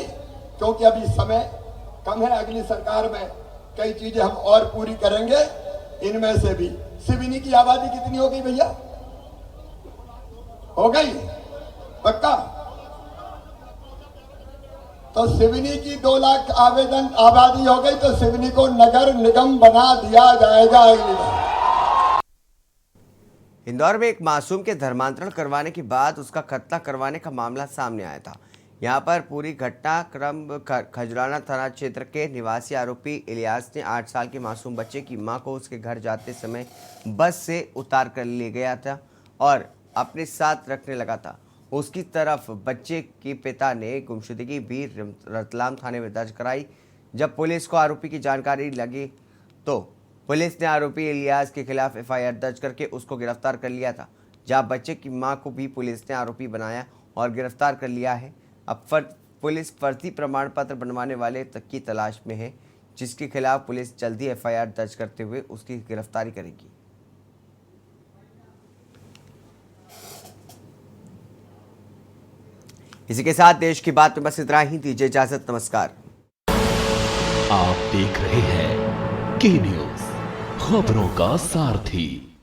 क्योंकि अभी समय कम है, अगली सरकार में कई चीजें हम और पूरी करेंगे, इनमें से भी सिवनी की आबादी कितनी हो गई भैया? हो गई पक्का? तो सिवनी की 2 लाख आवेदन आबादी हो गई तो सिवनी को नगर निगम बना दिया जाएगा। इंदौर में एक मासूम के धर्मांतरण करवाने के बाद उसका कत्ल करवाने का मामला सामने आया था। यहां पर पूरी घटनाक्रम खजराना थाना क्षेत्र के निवासी आरोपी इलियास ने 8 साल के मासूम बच्चे की मां को उसके घर जाते समय बस से उतार कर ले गया था और अपने साथ रखने लगा था। उसकी तरफ बच्चे के पिता ने गुमशुदगी भी रतलाम थाने में दर्ज कराई। जब पुलिस को आरोपी की जानकारी लगी तो पुलिस ने आरोपी इलियास के खिलाफ एफआईआर दर्ज करके उसको गिरफ्तार कर लिया था। जहां बच्चे की मां को भी पुलिस ने आरोपी बनाया और गिरफ्तार कर लिया है। अब पुलिस फर्जी प्रमाण पत्र बनवाने वाले तक की तलाश में है, जिसके खिलाफ पुलिस जल्दी एफआईआर दर्ज करते हुए उसकी गिरफ्तारी करेगी। इसी के साथ देश की बात में बस इतना ही। दीजिए इजाजत, नमस्कार। आप देख रहे हैं के न्यूज़, खबरों का सारथी।